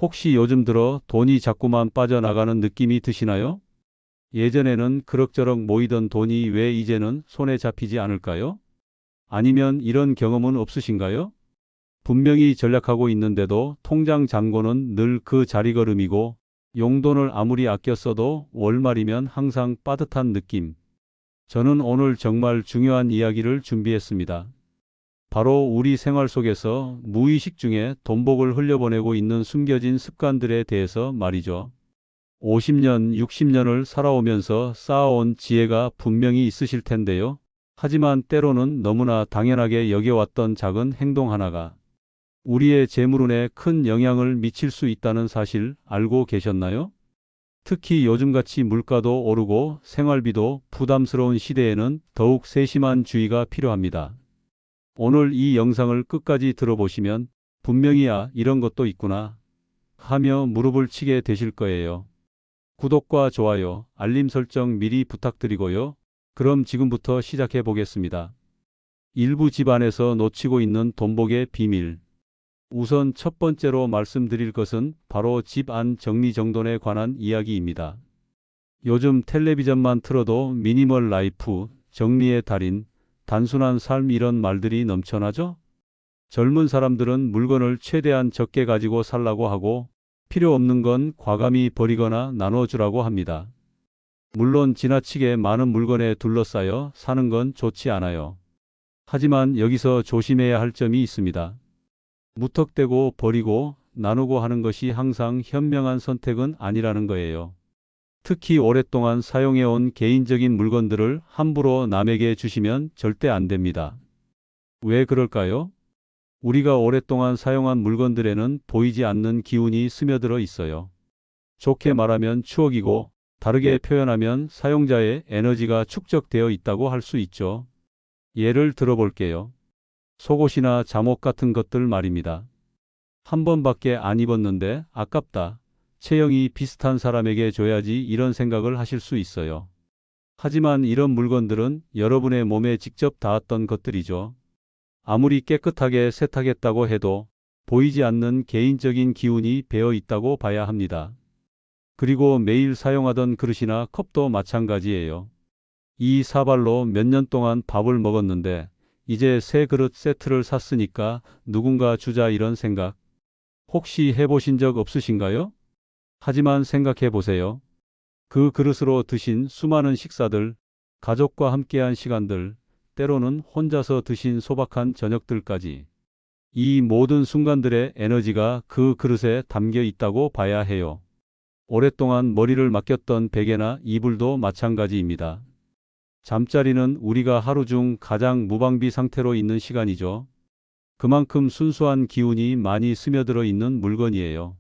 혹시 요즘 들어 돈이 자꾸만 빠져나가는 느낌이 드시나요? 예전에는 그럭저럭 모이던 돈이 왜 이제는 손에 잡히지 않을까요? 아니면 이런 경험은 없으신가요? 분명히 전략하고 있는데도 통장 잔고는 늘 그 자리걸음이고 용돈을 아무리 아껴 써도 월말이면 항상 빠듯한 느낌. 저는 오늘 정말 중요한 이야기를 준비했습니다. 바로 우리 생활 속에서 무의식 중에 돈복을 흘려보내고 있는 숨겨진 습관들에 대해서 말이죠. 50년, 60년을 살아오면서 쌓아온 지혜가 분명히 있으실 텐데요. 하지만 때로는 너무나 당연하게 여겨왔던 작은 행동 하나가 우리의 재물운에 큰 영향을 미칠 수 있다는 사실 알고 계셨나요? 특히 요즘같이 물가도 오르고 생활비도 부담스러운 시대에는 더욱 세심한 주의가 필요합니다. 오늘 이 영상을 끝까지 들어보시면 분명히 이런 것도 있구나 하며 무릎을 치게 되실 거예요. 구독과 좋아요, 알림 설정 미리 부탁드리고요. 그럼 지금부터 시작해 보겠습니다. 일부 집안에서 놓치고 있는 돈복의 비밀. 우선 첫 번째로 말씀드릴 것은 바로 집 안 정리정돈에 관한 이야기입니다. 요즘 텔레비전만 틀어도 미니멀 라이프, 정리의 달인, 단순한 삶 이런 말들이 넘쳐나죠? 젊은 사람들은 물건을 최대한 적게 가지고 살라고 하고 필요 없는 건 과감히 버리거나 나눠주라고 합니다. 물론 지나치게 많은 물건에 둘러싸여 사는 건 좋지 않아요. 하지만 여기서 조심해야 할 점이 있습니다. 무턱대고 버리고 나누고 하는 것이 항상 현명한 선택은 아니라는 거예요. 특히 오랫동안 사용해온 개인적인 물건들을 함부로 남에게 주시면 절대 안 됩니다. 왜 그럴까요? 우리가 오랫동안 사용한 물건들에는 보이지 않는 기운이 스며들어 있어요. 좋게 말하면 추억이고, 다르게 표현하면 사용자의 에너지가 축적되어 있다고 할 수 있죠. 예를 들어볼게요. 속옷이나 잠옷 같은 것들 말입니다. 한 번밖에 안 입었는데 아깝다. 체형이 비슷한 사람에게 줘야지 이런 생각을 하실 수 있어요. 하지만 이런 물건들은 여러분의 몸에 직접 닿았던 것들이죠. 아무리 깨끗하게 세탁했다고 해도 보이지 않는 개인적인 기운이 배어 있다고 봐야 합니다. 그리고 매일 사용하던 그릇이나 컵도 마찬가지예요. 이 사발로 몇 년 동안 밥을 먹었는데 이제 새 그릇 세트를 샀으니까 누군가 주자 이런 생각. 혹시 해보신 적 없으신가요? 하지만 생각해 보세요. 그 그릇으로 드신 수많은 식사들, 가족과 함께한 시간들, 때로는 혼자서 드신 소박한 저녁들까지. 이 모든 순간들의 에너지가 그 그릇에 담겨 있다고 봐야 해요. 오랫동안 머리를 맡겼던 베개나 이불도 마찬가지입니다. 잠자리는 우리가 하루 중 가장 무방비 상태로 있는 시간이죠. 그만큼 순수한 기운이 많이 스며들어 있는 물건이에요.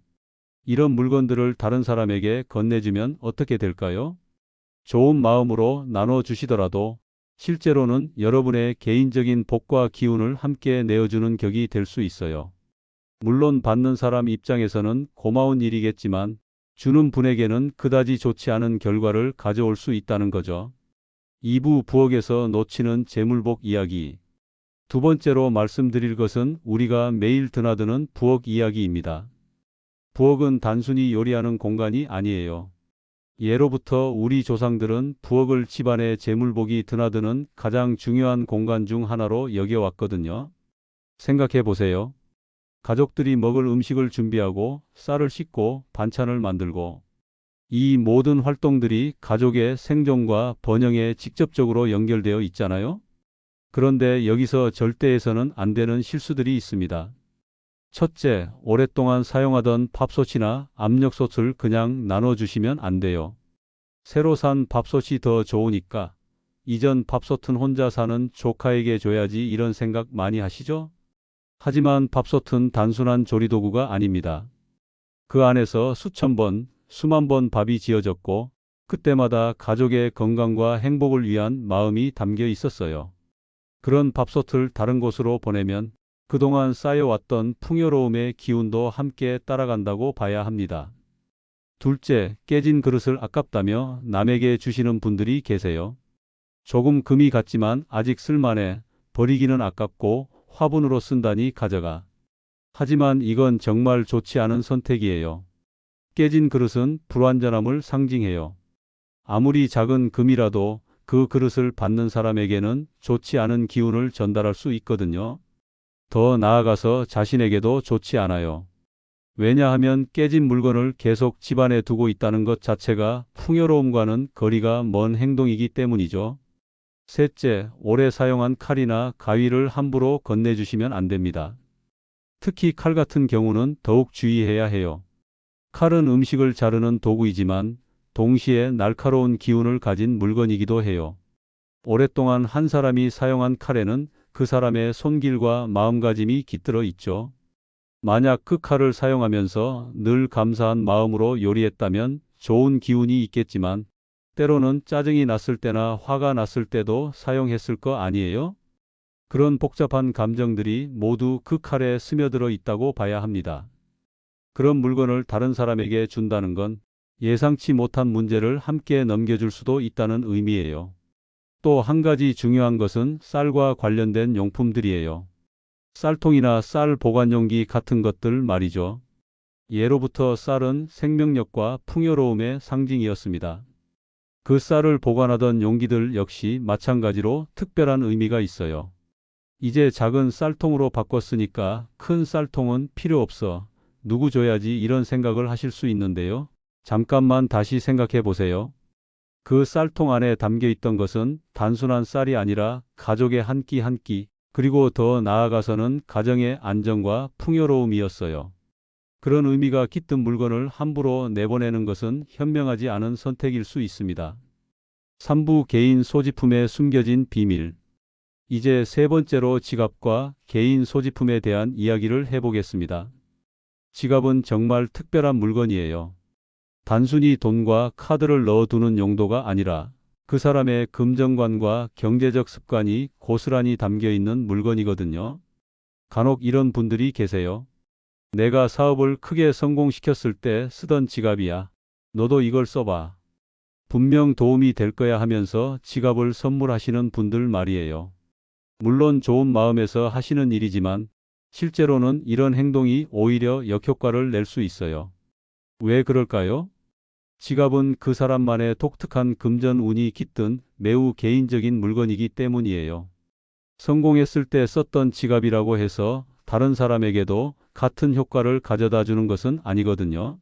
이런 물건들을 다른 사람에게 건네주면 어떻게 될까요? 좋은 마음으로 나눠주시더라도 실제로는 여러분의 개인적인 복과 기운을 함께 내어주는 격이 될 수 있어요. 물론 받는 사람 입장에서는 고마운 일이겠지만 주는 분에게는 그다지 좋지 않은 결과를 가져올 수 있다는 거죠. 2부 부엌에서 놓치는 재물복 이야기. 두 번째로 말씀드릴 것은 우리가 매일 드나드는 부엌 이야기입니다. 부엌은 단순히 요리하는 공간이 아니에요. 예로부터 우리 조상들은 부엌을 집안의 재물복이 드나드는 가장 중요한 공간 중 하나로 여겨왔거든요. 생각해 보세요. 가족들이 먹을 음식을 준비하고 쌀을 씻고 반찬을 만들고 이 모든 활동들이 가족의 생존과 번영에 직접적으로 연결되어 있잖아요. 그런데 여기서 절대 해서는 안 되는 실수들이 있습니다. 첫째, 오랫동안 사용하던 밥솥이나 압력솥을 그냥 나눠주시면 안 돼요. 새로 산 밥솥이 더 좋으니까 이전 밥솥은 혼자 사는 조카에게 줘야지 이런 생각 많이 하시죠? 하지만 밥솥은 단순한 조리도구가 아닙니다. 그 안에서 수천 번, 수만 번 밥이 지어졌고 그때마다 가족의 건강과 행복을 위한 마음이 담겨 있었어요. 그런 밥솥을 다른 곳으로 보내면 그동안 쌓여왔던 풍요로움의 기운도 함께 따라간다고 봐야 합니다. 둘째, 깨진 그릇을 아깝다며 남에게 주시는 분들이 계세요. 조금 금이 갔지만 아직 쓸만해. 버리기는 아깝고 화분으로 쓴다니 가져가. 하지만 이건 정말 좋지 않은 선택이에요. 깨진 그릇은 불완전함을 상징해요. 아무리 작은 금이라도 그 그릇을 받는 사람에게는 좋지 않은 기운을 전달할 수 있거든요. 더 나아가서 자신에게도 좋지 않아요. 왜냐하면 깨진 물건을 계속 집안에 두고 있다는 것 자체가 풍요로움과는 거리가 먼 행동이기 때문이죠. 셋째, 오래 사용한 칼이나 가위를 함부로 건네주시면 안 됩니다. 특히 칼 같은 경우는 더욱 주의해야 해요. 칼은 음식을 자르는 도구이지만 동시에 날카로운 기운을 가진 물건이기도 해요. 오랫동안 한 사람이 사용한 칼에는 그 사람의 손길과 마음가짐이 깃들어 있죠. 만약 그 칼을 사용하면서 늘 감사한 마음으로 요리했다면 좋은 기운이 있겠지만 때로는 짜증이 났을 때나 화가 났을 때도 사용했을 거 아니에요? 그런 복잡한 감정들이 모두 그 칼에 스며들어 있다고 봐야 합니다. 그런 물건을 다른 사람에게 준다는 건 예상치 못한 문제를 함께 넘겨줄 수도 있다는 의미예요. 또 한 가지 중요한 것은 쌀과 관련된 용품들이에요. 쌀통이나 쌀 보관용기 같은 것들 말이죠. 예로부터 쌀은 생명력과 풍요로움의 상징이었습니다. 그 쌀을 보관하던 용기들 역시 마찬가지로 특별한 의미가 있어요. 이제 작은 쌀통으로 바꿨으니까 큰 쌀통은 필요 없어. 누구 줘야지 이런 생각을 하실 수 있는데요. 잠깐만 다시 생각해 보세요. 그 쌀통 안에 담겨 있던 것은 단순한 쌀이 아니라 가족의 한 끼 한 끼, 그리고 더 나아가서는 가정의 안정과 풍요로움이었어요. 그런 의미가 깃든 물건을 함부로 내보내는 것은 현명하지 않은 선택일 수 있습니다. 3부 개인 소지품에 숨겨진 비밀. 이제 세 번째로 지갑과 개인 소지품에 대한 이야기를 해보겠습니다. 지갑은 정말 특별한 물건이에요. 단순히 돈과 카드를 넣어두는 용도가 아니라 그 사람의 금전관과 경제적 습관이 고스란히 담겨 있는 물건이거든요. 간혹 이런 분들이 계세요. 내가 사업을 크게 성공시켰을 때 쓰던 지갑이야. 너도 이걸 써봐. 분명 도움이 될 거야 하면서 지갑을 선물하시는 분들 말이에요. 물론 좋은 마음에서 하시는 일이지만 실제로는 이런 행동이 오히려 역효과를 낼 수 있어요. 왜 그럴까요? 지갑은 그 사람만의 독특한 금전 운이 깃든 매우 개인적인 물건이기 때문이에요. 성공했을 때 썼던 지갑이라고 해서 다른 사람에게도 같은 효과를 가져다 주는 것은 아니거든요.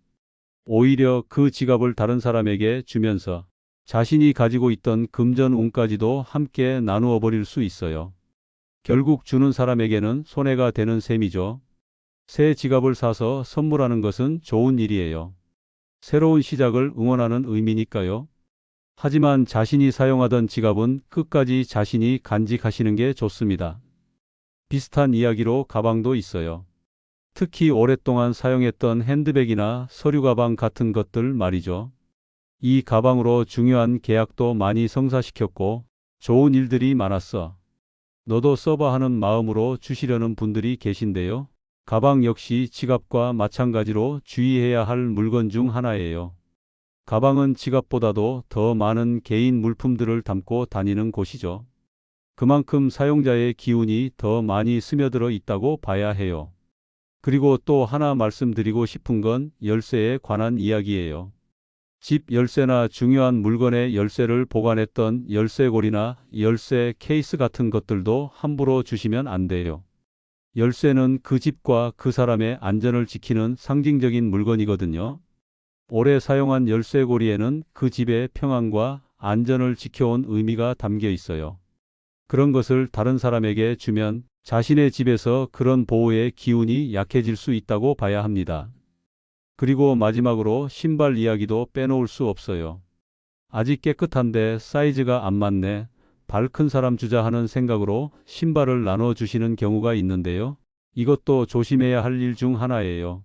오히려 그 지갑을 다른 사람에게 주면서 자신이 가지고 있던 금전 운까지도 함께 나누어 버릴 수 있어요. 결국 주는 사람에게는 손해가 되는 셈이죠. 새 지갑을 사서 선물하는 것은 좋은 일이에요. 새로운 시작을 응원하는 의미니까요. 하지만 자신이 사용하던 지갑은 끝까지 자신이 간직하시는 게 좋습니다. 비슷한 이야기로 가방도 있어요. 특히 오랫동안 사용했던 핸드백이나 서류 가방 같은 것들 말이죠. 이 가방으로 중요한 계약도 많이 성사시켰고 좋은 일들이 많았어. 너도 써봐 하는 마음으로 주시려는 분들이 계신데요. 가방 역시 지갑과 마찬가지로 주의해야 할 물건 중 하나예요. 가방은 지갑보다도 더 많은 개인 물품들을 담고 다니는 곳이죠. 그만큼 사용자의 기운이 더 많이 스며들어 있다고 봐야 해요. 그리고 또 하나 말씀드리고 싶은 건 열쇠에 관한 이야기예요. 집 열쇠나 중요한 물건의 열쇠를 보관했던 열쇠고리나 열쇠 케이스 같은 것들도 함부로 주시면 안 돼요. 열쇠는 그 집과 그 사람의 안전을 지키는 상징적인 물건이거든요. 오래 사용한 열쇠고리에는 그 집의 평안과 안전을 지켜온 의미가 담겨 있어요. 그런 것을 다른 사람에게 주면 자신의 집에서 그런 보호의 기운이 약해질 수 있다고 봐야 합니다. 그리고 마지막으로 신발 이야기도 빼놓을 수 없어요. 아직 깨끗한데 사이즈가 안 맞네. 발 큰 사람 주자 하는 생각으로 신발을 나눠주시는 경우가 있는데요. 이것도 조심해야 할 일 중 하나예요.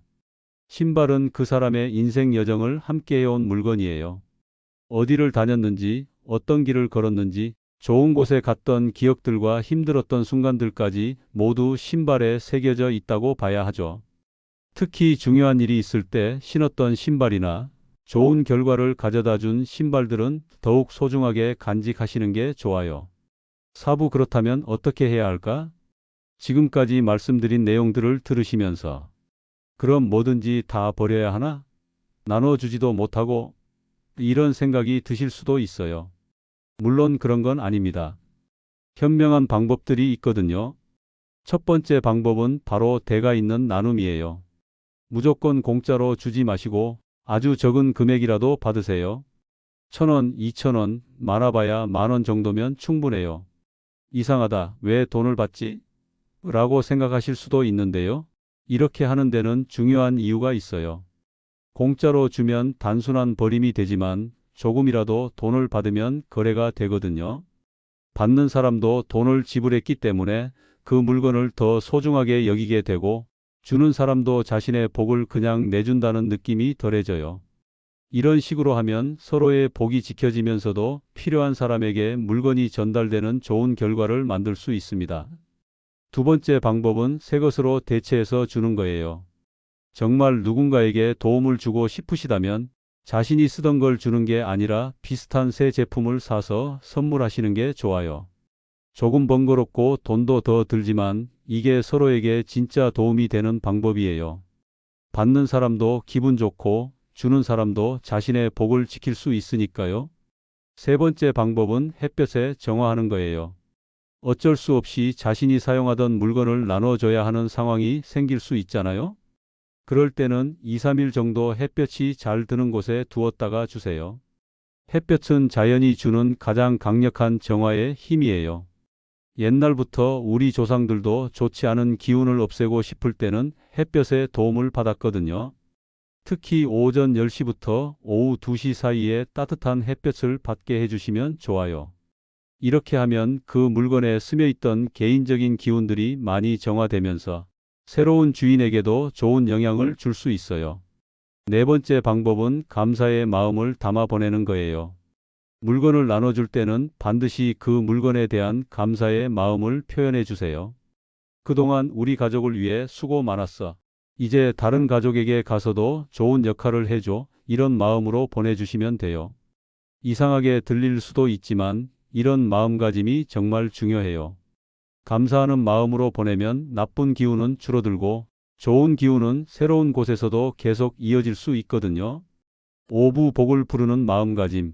신발은 그 사람의 인생 여정을 함께 해온 물건이에요. 어디를 다녔는지, 어떤 길을 걸었는지, 좋은 곳에 갔던 기억들과 힘들었던 순간들까지 모두 신발에 새겨져 있다고 봐야 하죠. 특히 중요한 일이 있을 때 신었던 신발이나 좋은 결과를 가져다 준 신발들은 더욱 소중하게 간직하시는 게 좋아요. 사부 그렇다면 어떻게 해야 할까? 지금까지 말씀드린 내용들을 들으시면서 그럼 뭐든지 다 버려야 하나? 나눠주지도 못하고 이런 생각이 드실 수도 있어요. 물론 그런 건 아닙니다. 현명한 방법들이 있거든요. 첫 번째 방법은 바로 대가 있는 나눔이에요. 무조건 공짜로 주지 마시고 아주 적은 금액이라도 받으세요. 1,000원, 2,000원, 많아봐야 10,000원 정도면 충분해요. 이상하다. 왜 돈을 받지? 라고 생각하실 수도 있는데요. 이렇게 하는 데는 중요한 이유가 있어요. 공짜로 주면 단순한 버림이 되지만 조금이라도 돈을 받으면 거래가 되거든요. 받는 사람도 돈을 지불했기 때문에 그 물건을 더 소중하게 여기게 되고 주는 사람도 자신의 복을 그냥 내준다는 느낌이 덜해져요. 이런 식으로 하면 서로의 복이 지켜지면서도 필요한 사람에게 물건이 전달되는 좋은 결과를 만들 수 있습니다. 두 번째 방법은 새 것으로 대체해서 주는 거예요. 정말 누군가에게 도움을 주고 싶으시다면 자신이 쓰던 걸 주는 게 아니라 비슷한 새 제품을 사서 선물하시는 게 좋아요. 조금 번거롭고 돈도 더 들지만 이게 서로에게 진짜 도움이 되는 방법이에요. 받는 사람도 기분 좋고 주는 사람도 자신의 복을 지킬 수 있으니까요. 세 번째 방법은 햇볕에 정화하는 거예요. 어쩔 수 없이 자신이 사용하던 물건을 나눠줘야 하는 상황이 생길 수 있잖아요. 그럴 때는 2, 3일 정도 햇볕이 잘 드는 곳에 두었다가 주세요. 햇볕은 자연이 주는 가장 강력한 정화의 힘이에요. 옛날부터 우리 조상들도 좋지 않은 기운을 없애고 싶을 때는 햇볕의 도움을 받았거든요. 특히 오전 10시부터 오후 2시 사이에 따뜻한 햇볕을 받게 해주시면 좋아요. 이렇게 하면 그 물건에 스며있던 개인적인 기운들이 많이 정화되면서 새로운 주인에게도 좋은 영향을 줄 수 있어요. 네 번째 방법은 감사의 마음을 담아 보내는 거예요. 물건을 나눠줄 때는 반드시 그 물건에 대한 감사의 마음을 표현해 주세요. 그동안 우리 가족을 위해 수고 많았어. 이제 다른 가족에게 가서도 좋은 역할을 해줘. 이런 마음으로 보내주시면 돼요. 이상하게 들릴 수도 있지만 이런 마음가짐이 정말 중요해요. 감사하는 마음으로 보내면 나쁜 기운은 줄어들고 좋은 기운은 새로운 곳에서도 계속 이어질 수 있거든요. 오부 복을 부르는 마음가짐.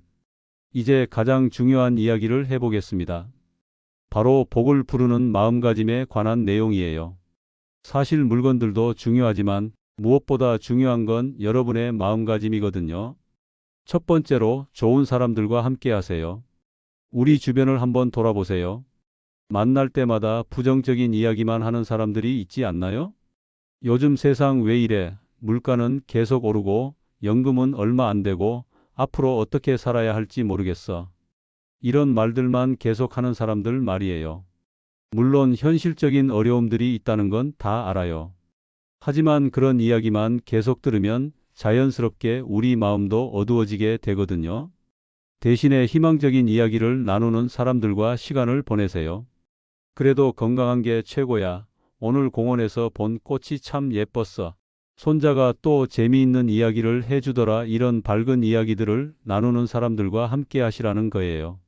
이제 가장 중요한 이야기를 해보겠습니다. 바로 복을 부르는 마음가짐에 관한 내용이에요. 사실 물건들도 중요하지만 무엇보다 중요한 건 여러분의 마음가짐이거든요. 첫 번째로 좋은 사람들과 함께 하세요. 우리 주변을 한번 돌아보세요. 만날 때마다 부정적인 이야기만 하는 사람들이 있지 않나요? 요즘 세상 왜 이래? 물가는 계속 오르고 연금은 얼마 안 되고 앞으로 어떻게 살아야 할지 모르겠어. 이런 말들만 계속하는 사람들 말이에요. 물론 현실적인 어려움들이 있다는 건 다 알아요. 하지만 그런 이야기만 계속 들으면 자연스럽게 우리 마음도 어두워지게 되거든요. 대신에 희망적인 이야기를 나누는 사람들과 시간을 보내세요. 그래도 건강한 게 최고야. 오늘 공원에서 본 꽃이 참 예뻤어. 손자가 또 재미있는 이야기를 해주더라. 이런 밝은 이야기들을 나누는 사람들과 함께 하시라는 거예요.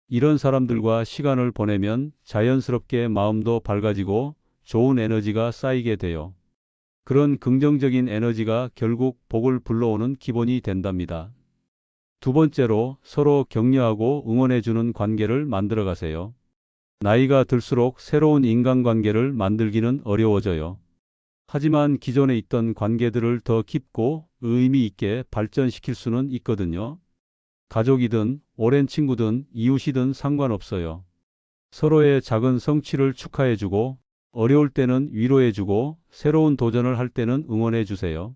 이런 사람들과 시간을 보내면 자연스럽게 마음도 밝아지고 좋은 에너지가 쌓이게 돼요. 그런 긍정적인 에너지가 결국 복을 불러오는 기본이 된답니다. 두 번째로 서로 격려하고 응원해주는 관계를 만들어 가세요. 나이가 들수록 새로운 인간관계를 만들기는 어려워져요. 하지만 기존에 있던 관계들을 더 깊고 의미 있게 발전시킬 수는 있거든요. 가족이든 오랜 친구든 이웃이든 상관없어요. 서로의 작은 성취를 축하해주고 어려울 때는 위로해주고 새로운 도전을 할 때는 응원해주세요.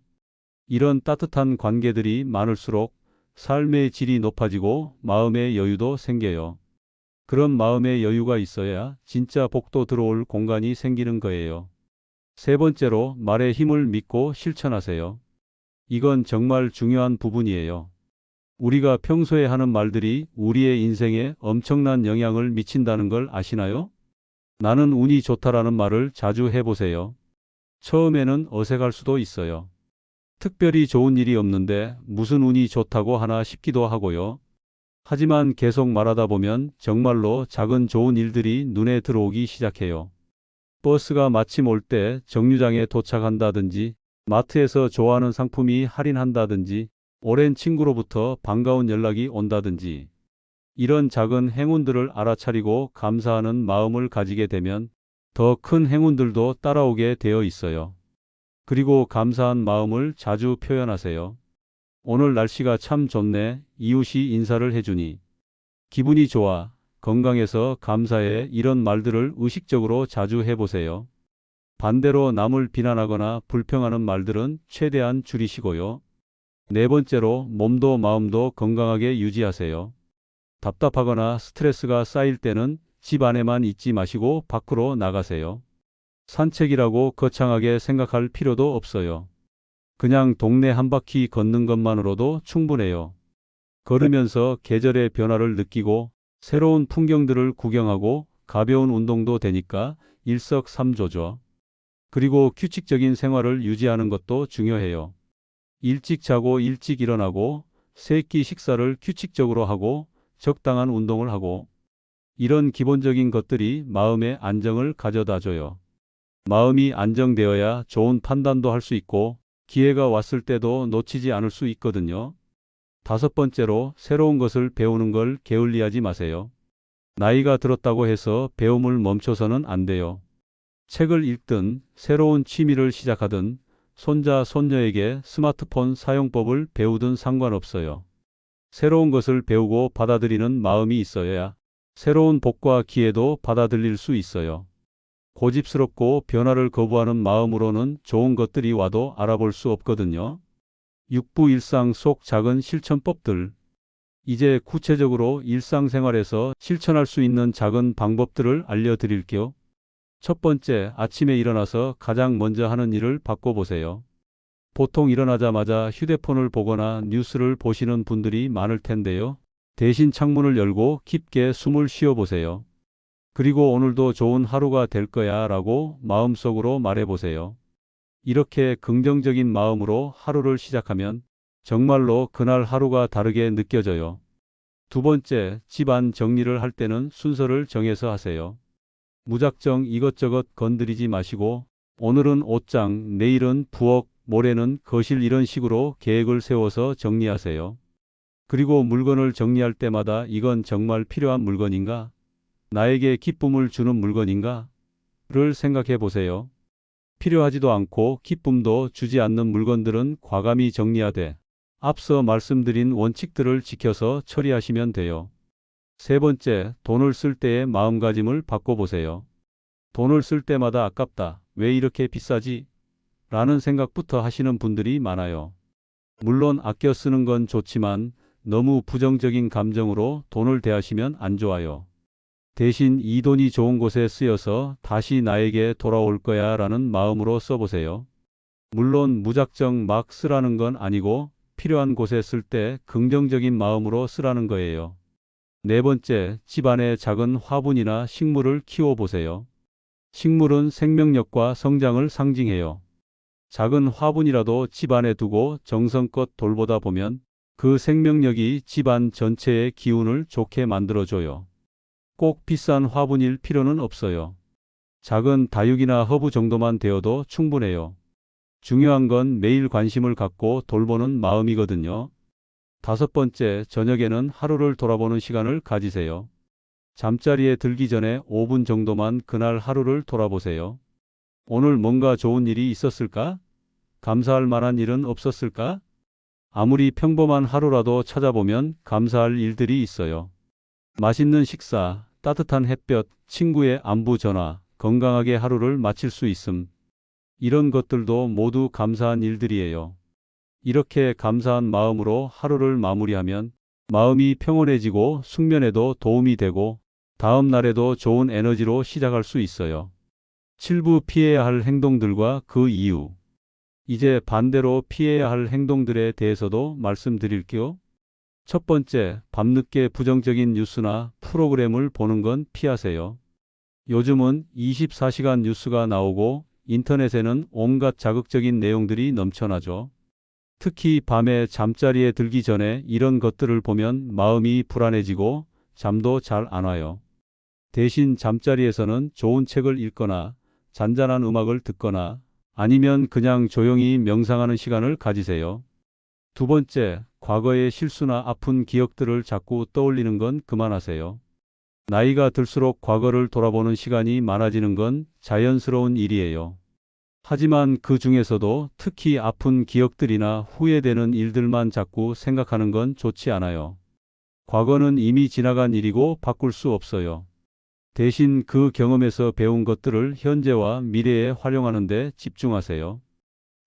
이런 따뜻한 관계들이 많을수록 삶의 질이 높아지고 마음의 여유도 생겨요. 그런 마음의 여유가 있어야 진짜 복도 들어올 공간이 생기는 거예요. 세 번째로 말의 힘을 믿고 실천하세요. 이건 정말 중요한 부분이에요. 우리가 평소에 하는 말들이 우리의 인생에 엄청난 영향을 미친다는 걸 아시나요? 나는 운이 좋다라는 말을 자주 해보세요. 처음에는 어색할 수도 있어요. 특별히 좋은 일이 없는데 무슨 운이 좋다고 하나 싶기도 하고요. 하지만 계속 말하다 보면 정말로 작은 좋은 일들이 눈에 들어오기 시작해요. 버스가 마침 올 때 정류장에 도착한다든지, 마트에서 좋아하는 상품이 할인한다든지, 오랜 친구로부터 반가운 연락이 온다든지, 이런 작은 행운들을 알아차리고 감사하는 마음을 가지게 되면 더 큰 행운들도 따라오게 되어 있어요. 그리고 감사한 마음을 자주 표현하세요. 오늘 날씨가 참 좋네. 이웃이 인사를 해주니. 기분이 좋아. 건강해서 감사해. 이런 말들을 의식적으로 자주 해보세요. 반대로 남을 비난하거나 불평하는 말들은 최대한 줄이시고요. 네 번째로 몸도 마음도 건강하게 유지하세요. 답답하거나 스트레스가 쌓일 때는 집 안에만 있지 마시고 밖으로 나가세요. 산책이라고 거창하게 생각할 필요도 없어요. 그냥 동네 한 바퀴 걷는 것만으로도 충분해요. 걸으면서 계절의 변화를 느끼고 새로운 풍경들을 구경하고 가벼운 운동도 되니까 일석삼조죠. 그리고 규칙적인 생활을 유지하는 것도 중요해요. 일찍 자고 일찍 일어나고 세 끼 식사를 규칙적으로 하고 적당한 운동을 하고 이런 기본적인 것들이 마음의 안정을 가져다 줘요. 마음이 안정되어야 좋은 판단도 할 수 있고 기회가 왔을 때도 놓치지 않을 수 있거든요. 다섯 번째로 새로운 것을 배우는 걸 게을리하지 마세요. 나이가 들었다고 해서 배움을 멈춰서는 안 돼요. 책을 읽든 새로운 취미를 시작하든 손자, 손녀에게 스마트폰 사용법을 배우든 상관없어요. 새로운 것을 배우고 받아들이는 마음이 있어야 새로운 복과 기회도 받아들일 수 있어요. 고집스럽고 변화를 거부하는 마음으로는 좋은 것들이 와도 알아볼 수 없거든요. 육부 일상 속 작은 실천법들. 이제 구체적으로 일상생활에서 실천할 수 있는 작은 방법들을 알려드릴게요. 첫 번째, 아침에 일어나서 가장 먼저 하는 일을 바꿔보세요. 보통 일어나자마자 휴대폰을 보거나 뉴스를 보시는 분들이 많을 텐데요. 대신 창문을 열고 깊게 숨을 쉬어보세요. 그리고 오늘도 좋은 하루가 될 거야 라고 마음속으로 말해보세요. 이렇게 긍정적인 마음으로 하루를 시작하면 정말로 그날 하루가 다르게 느껴져요. 두 번째, 집안 정리를 할 때는 순서를 정해서 하세요. 무작정 이것저것 건드리지 마시고 오늘은 옷장, 내일은 부엌, 모레는 거실 이런 식으로 계획을 세워서 정리하세요. 그리고 물건을 정리할 때마다 이건 정말 필요한 물건인가? 나에게 기쁨을 주는 물건인가? 를 생각해 보세요. 필요하지도 않고 기쁨도 주지 않는 물건들은 과감히 정리하되 앞서 말씀드린 원칙들을 지켜서 처리하시면 돼요. 세 번째, 돈을 쓸 때의 마음가짐을 바꿔보세요. 돈을 쓸 때마다 아깝다. 왜 이렇게 비싸지? 라는 생각부터 하시는 분들이 많아요. 물론 아껴 쓰는 건 좋지만 너무 부정적인 감정으로 돈을 대하시면 안 좋아요. 대신 이 돈이 좋은 곳에 쓰여서 다시 나에게 돌아올 거야 라는 마음으로 써보세요. 물론 무작정 막 쓰라는 건 아니고 필요한 곳에 쓸 때 긍정적인 마음으로 쓰라는 거예요. 네 번째, 집안에 작은 화분이나 식물을 키워보세요. 식물은 생명력과 성장을 상징해요. 작은 화분이라도 집안에 두고 정성껏 돌보다 보면 그 생명력이 집안 전체의 기운을 좋게 만들어줘요. 꼭 비싼 화분일 필요는 없어요. 작은 다육이나 허브 정도만 되어도 충분해요. 중요한 건 매일 관심을 갖고 돌보는 마음이거든요. 다섯 번째, 저녁에는 하루를 돌아보는 시간을 가지세요. 잠자리에 들기 전에 5분 정도만 그날 하루를 돌아보세요. 오늘 뭔가 좋은 일이 있었을까? 감사할 만한 일은 없었을까? 아무리 평범한 하루라도 찾아보면 감사할 일들이 있어요. 맛있는 식사, 따뜻한 햇볕, 친구의 안부 전화, 건강하게 하루를 마칠 수 있음. 이런 것들도 모두 감사한 일들이에요. 이렇게 감사한 마음으로 하루를 마무리하면 마음이 평온해지고 숙면에도 도움이 되고 다음 날에도 좋은 에너지로 시작할 수 있어요. 7부 피해야 할 행동들과 그 이유. 이제 반대로 피해야 할 행동들에 대해서도 말씀드릴게요. 첫 번째, 밤늦게 부정적인 뉴스나 프로그램을 보는 건 피하세요. 요즘은 24시간 뉴스가 나오고 인터넷에는 온갖 자극적인 내용들이 넘쳐나죠. 특히 밤에 잠자리에 들기 전에 이런 것들을 보면 마음이 불안해지고 잠도 잘 안 와요. 대신 잠자리에서는 좋은 책을 읽거나 잔잔한 음악을 듣거나 아니면 그냥 조용히 명상하는 시간을 가지세요. 두 번째, 과거의 실수나 아픈 기억들을 자꾸 떠올리는 건 그만하세요. 나이가 들수록 과거를 돌아보는 시간이 많아지는 건 자연스러운 일이에요. 하지만 그 중에서도 특히 아픈 기억들이나 후회되는 일들만 자꾸 생각하는 건 좋지 않아요. 과거는 이미 지나간 일이고 바꿀 수 없어요. 대신 그 경험에서 배운 것들을 현재와 미래에 활용하는 데 집중하세요.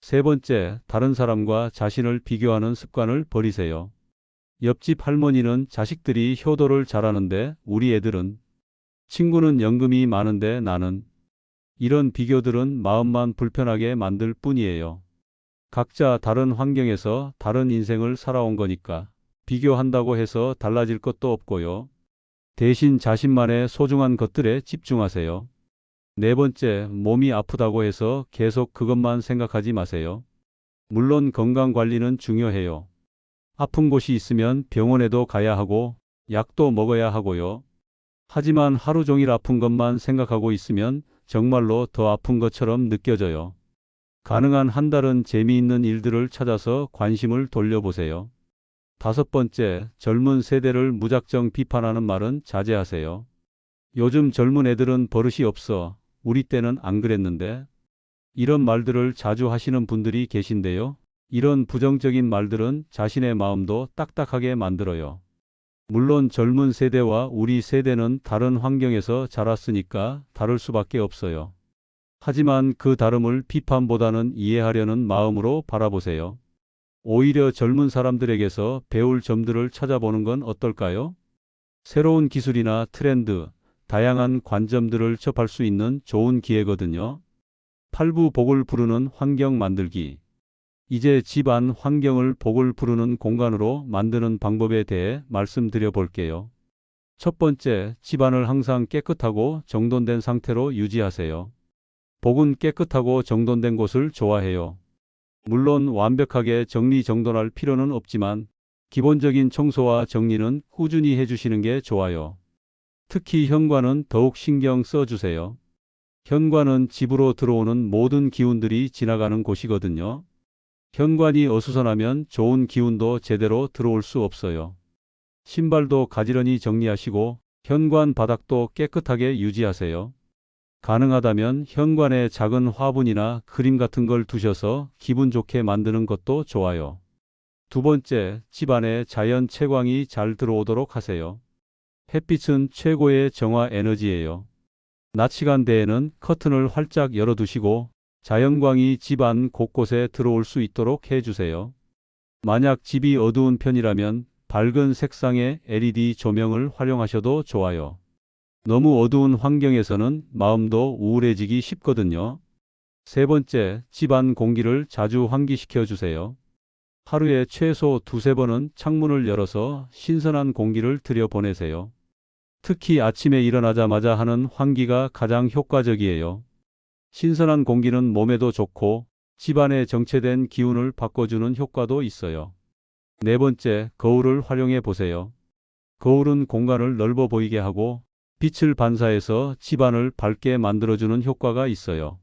세 번째, 다른 사람과 자신을 비교하는 습관을 버리세요. 옆집 할머니는 자식들이 효도를 잘하는데 우리 애들은, 친구는 연금이 많은데 나는, 이런 비교들은 마음만 불편하게 만들 뿐이에요. 각자 다른 환경에서 다른 인생을 살아온 거니까 비교한다고 해서 달라질 것도 없고요. 대신 자신만의 소중한 것들에 집중하세요. 네 번째, 몸이 아프다고 해서 계속 그것만 생각하지 마세요. 물론 건강 관리는 중요해요. 아픈 곳이 있으면 병원에도 가야 하고 약도 먹어야 하고요. 하지만 하루 종일 아픈 것만 생각하고 있으면 정말로 더 아픈 것처럼 느껴져요. 가능한 한 달은 재미있는 일들을 찾아서 관심을 돌려보세요. 다섯 번째, 젊은 세대를 무작정 비판하는 말은 자제하세요. 요즘 젊은 애들은 버릇이 없어. 우리 때는 안 그랬는데. 이런 말들을 자주 하시는 분들이 계신데요. 이런 부정적인 말들은 자신의 마음도 딱딱하게 만들어요. 물론 젊은 세대와 우리 세대는 다른 환경에서 자랐으니까 다를 수밖에 없어요. 하지만 그 다름을 비판보다는 이해하려는 마음으로 바라보세요. 오히려 젊은 사람들에게서 배울 점들을 찾아보는 건 어떨까요? 새로운 기술이나 트렌드, 다양한 관점들을 접할 수 있는 좋은 기회거든요. 팔부 복을 부르는 환경 만들기. 이제 집안 환경을 복을 부르는 공간으로 만드는 방법에 대해 말씀드려 볼게요. 첫 번째, 집안을 항상 깨끗하고 정돈된 상태로 유지하세요. 복은 깨끗하고 정돈된 곳을 좋아해요. 물론 완벽하게 정리정돈할 필요는 없지만 기본적인 청소와 정리는 꾸준히 해주시는 게 좋아요. 특히 현관은 더욱 신경 써주세요. 현관은 집으로 들어오는 모든 기운들이 지나가는 곳이거든요. 현관이 어수선하면 좋은 기운도 제대로 들어올 수 없어요. 신발도 가지런히 정리하시고 현관 바닥도 깨끗하게 유지하세요. 가능하다면 현관에 작은 화분이나 그림 같은 걸 두셔서 기분 좋게 만드는 것도 좋아요. 두 번째, 집안에 자연 채광이 잘 들어오도록 하세요. 햇빛은 최고의 정화 에너지예요. 낮 시간대에는 커튼을 활짝 열어두시고 자연광이 집안 곳곳에 들어올 수 있도록 해주세요. 만약 집이 어두운 편이라면 밝은 색상의 LED 조명을 활용하셔도 좋아요. 너무 어두운 환경에서는 마음도 우울해지기 쉽거든요. 세 번째, 집안 공기를 자주 환기시켜 주세요. 하루에 최소 두세 번은 창문을 열어서 신선한 공기를 들여보내세요. 특히 아침에 일어나자마자 하는 환기가 가장 효과적이에요. 신선한 공기는 몸에도 좋고 집안에 정체된 기운을 바꿔주는 효과도 있어요. 네 번째, 거울을 활용해 보세요. 거울은 공간을 넓어 보이게 하고 빛을 반사해서 집안을 밝게 만들어주는 효과가 있어요.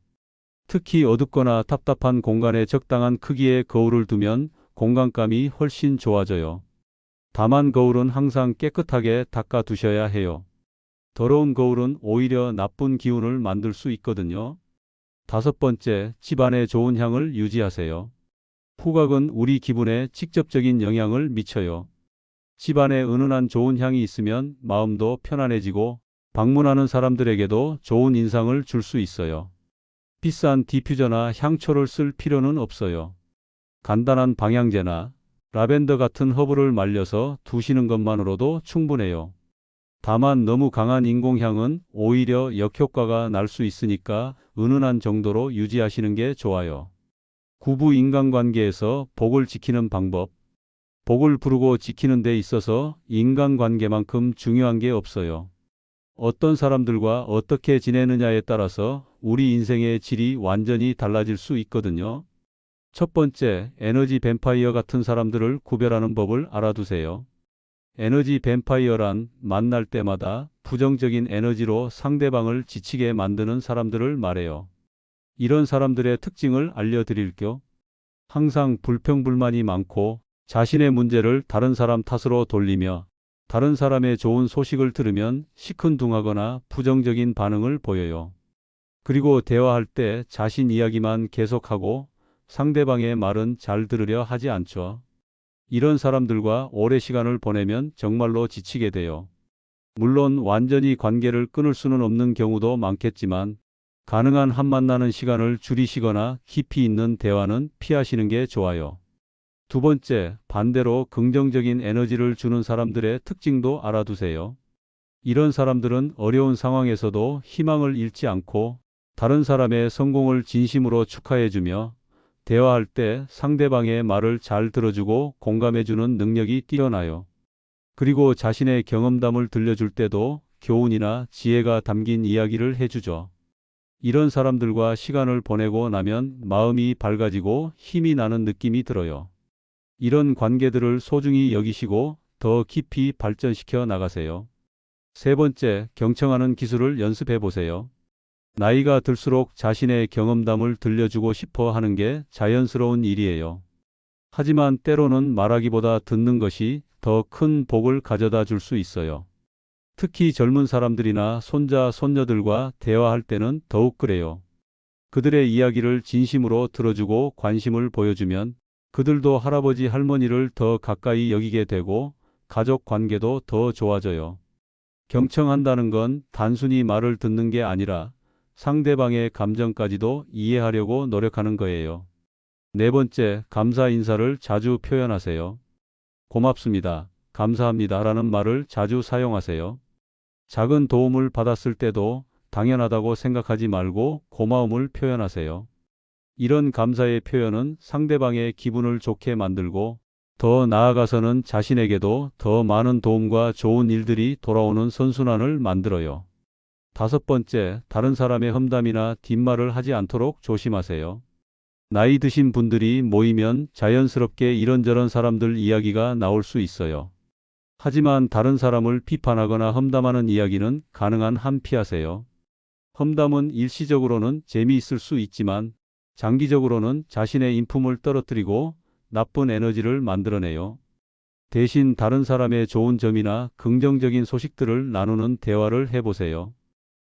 특히 어둡거나 답답한 공간에 적당한 크기의 거울을 두면 공간감이 훨씬 좋아져요. 다만 거울은 항상 깨끗하게 닦아 두셔야 해요. 더러운 거울은 오히려 나쁜 기운을 만들 수 있거든요. 다섯 번째, 집안에 좋은 향을 유지하세요. 후각은 우리 기분에 직접적인 영향을 미쳐요. 집안에 은은한 좋은 향이 있으면 마음도 편안해지고 방문하는 사람들에게도 좋은 인상을 줄 수 있어요. 비싼 디퓨저나 향초를 쓸 필요는 없어요. 간단한 방향제나 라벤더 같은 허브를 말려서 두시는 것만으로도 충분해요. 다만 너무 강한 인공향은 오히려 역효과가 날 수 있으니까 은은한 정도로 유지하시는 게 좋아요. 부부 인간관계에서 복을 지키는 방법. 복을 부르고 지키는 데 있어서 인간관계만큼 중요한 게 없어요. 어떤 사람들과 어떻게 지내느냐에 따라서 우리 인생의 질이 완전히 달라질 수 있거든요. 첫 번째, 에너지 뱀파이어 같은 사람들을 구별하는 법을 알아두세요. 에너지 뱀파이어란 만날 때마다 부정적인 에너지로 상대방을 지치게 만드는 사람들을 말해요. 이런 사람들의 특징을 알려드릴게요. 항상 불평불만이 많고 자신의 문제를 다른 사람 탓으로 돌리며 다른 사람의 좋은 소식을 들으면 시큰둥하거나 부정적인 반응을 보여요. 그리고 대화할 때 자신 이야기만 계속하고 상대방의 말은 잘 들으려 하지 않죠. 이런 사람들과 오래 시간을 보내면 정말로 지치게 돼요. 물론 완전히 관계를 끊을 수는 없는 경우도 많겠지만 가능한 한 만나는 시간을 줄이시거나 깊이 있는 대화는 피하시는 게 좋아요. 두 번째, 반대로 긍정적인 에너지를 주는 사람들의 특징도 알아두세요. 이런 사람들은 어려운 상황에서도 희망을 잃지 않고 다른 사람의 성공을 진심으로 축하해주며 대화할 때 상대방의 말을 잘 들어주고 공감해주는 능력이 뛰어나요. 그리고 자신의 경험담을 들려줄 때도 교훈이나 지혜가 담긴 이야기를 해주죠. 이런 사람들과 시간을 보내고 나면 마음이 밝아지고 힘이 나는 느낌이 들어요. 이런 관계들을 소중히 여기시고 더 깊이 발전시켜 나가세요. 세 번째, 경청하는 기술을 연습해 보세요. 나이가 들수록 자신의 경험담을 들려주고 싶어 하는 게 자연스러운 일이에요. 하지만 때로는 말하기보다 듣는 것이 더 큰 복을 가져다 줄 수 있어요. 특히 젊은 사람들이나 손자, 손녀들과 대화할 때는 더욱 그래요. 그들의 이야기를 진심으로 들어주고 관심을 보여주면 그들도 할아버지, 할머니를 더 가까이 여기게 되고 가족 관계도 더 좋아져요. 경청한다는 건 단순히 말을 듣는 게 아니라 상대방의 감정까지도 이해하려고 노력하는 거예요. 네 번째, 감사 인사를 자주 표현하세요. 고맙습니다. 감사합니다라는 말을 자주 사용하세요. 작은 도움을 받았을 때도 당연하다고 생각하지 말고 고마움을 표현하세요. 이런 감사의 표현은 상대방의 기분을 좋게 만들고 더 나아가서는 자신에게도 더 많은 도움과 좋은 일들이 돌아오는 선순환을 만들어요. 다섯 번째, 다른 사람의 험담이나 뒷말을 하지 않도록 조심하세요. 나이 드신 분들이 모이면 자연스럽게 이런저런 사람들 이야기가 나올 수 있어요. 하지만 다른 사람을 비판하거나 험담하는 이야기는 가능한 한 피하세요. 험담은 일시적으로는 재미있을 수 있지만 장기적으로는 자신의 인품을 떨어뜨리고 나쁜 에너지를 만들어내요. 대신 다른 사람의 좋은 점이나 긍정적인 소식들을 나누는 대화를 해보세요.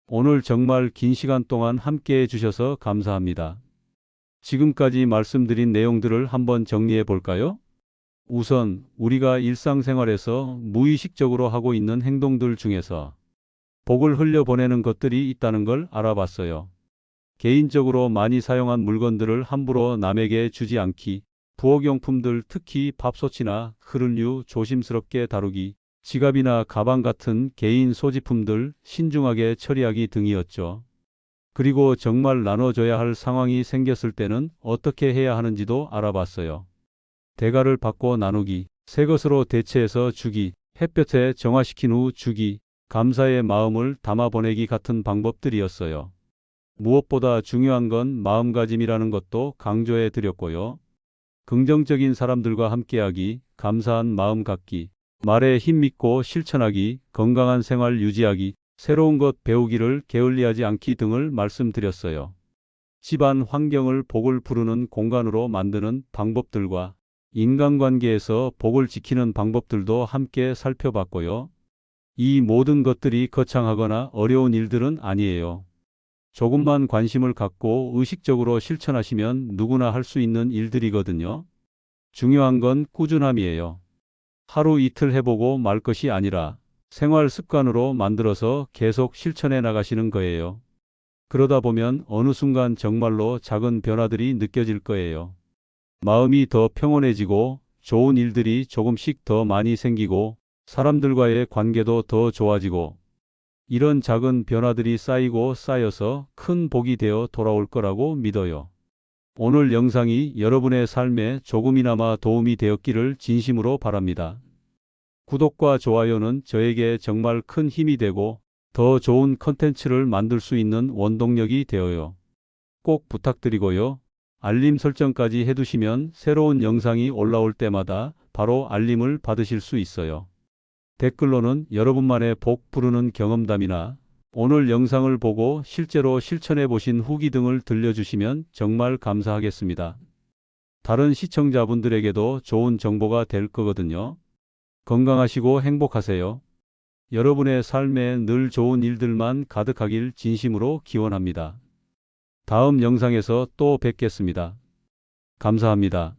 오늘 정말 긴 시간 동안 함께 해주셔서 감사합니다. 지금까지 말씀드린 내용들을 한번 정리해 볼까요? 우선 우리가 일상생활에서 무의식적으로 하고 있는 행동들 중에서 복을 흘려보내는 것들이 있다는 걸 알아봤어요. 개인적으로 많이 사용한 물건들을 함부로 남에게 주지 않기, 부엌용품들 특히 밥솥이나 그릇류 조심스럽게 다루기, 지갑이나 가방 같은 개인 소지품들 신중하게 처리하기 등이었죠. 그리고 정말 나눠줘야 할 상황이 생겼을 때는 어떻게 해야 하는지도 알아봤어요. 대가를 받고 나누기, 새 것으로 대체해서 주기, 햇볕에 정화시킨 후 주기, 감사의 마음을 담아 보내기 같은 방법들이었어요. 무엇보다 중요한 건 마음가짐이라는 것도 강조해 드렸고요. 긍정적인 사람들과 함께하기, 감사한 마음 갖기, 말에 힘 믿고 실천하기, 건강한 생활 유지하기, 새로운 것 배우기를 게을리하지 않기 등을 말씀드렸어요. 집안 환경을 복을 부르는 공간으로 만드는 방법들과 인간관계에서 복을 지키는 방법들도 함께 살펴봤고요. 이 모든 것들이 거창하거나 어려운 일들은 아니에요. 조금만 관심을 갖고 의식적으로 실천하시면 누구나 할 수 있는 일들이거든요. 중요한 건 꾸준함이에요. 하루 이틀 해보고 말 것이 아니라 생활 습관으로 만들어서 계속 실천해 나가시는 거예요. 그러다 보면 어느 순간 정말로 작은 변화들이 느껴질 거예요. 마음이 더 평온해지고 좋은 일들이 조금씩 더 많이 생기고 사람들과의 관계도 더 좋아지고 이런 작은 변화들이 쌓이고 쌓여서 큰 복이 되어 돌아올 거라고 믿어요. 오늘 영상이 여러분의 삶에 조금이나마 도움이 되었기를 진심으로 바랍니다. 구독과 좋아요는 저에게 정말 큰 힘이 되고 더 좋은 컨텐츠를 만들 수 있는 원동력이 되어요. 꼭 부탁드리고요. 알림 설정까지 해두시면 새로운 영상이 올라올 때마다 바로 알림을 받으실 수 있어요. 댓글로는 여러분만의 복 부르는 경험담이나 오늘 영상을 보고 실제로 실천해 보신 후기 등을 들려주시면 정말 감사하겠습니다. 다른 시청자분들에게도 좋은 정보가 될 거거든요. 건강하시고 행복하세요. 여러분의 삶에 늘 좋은 일들만 가득하길 진심으로 기원합니다. 다음 영상에서 또 뵙겠습니다. 감사합니다.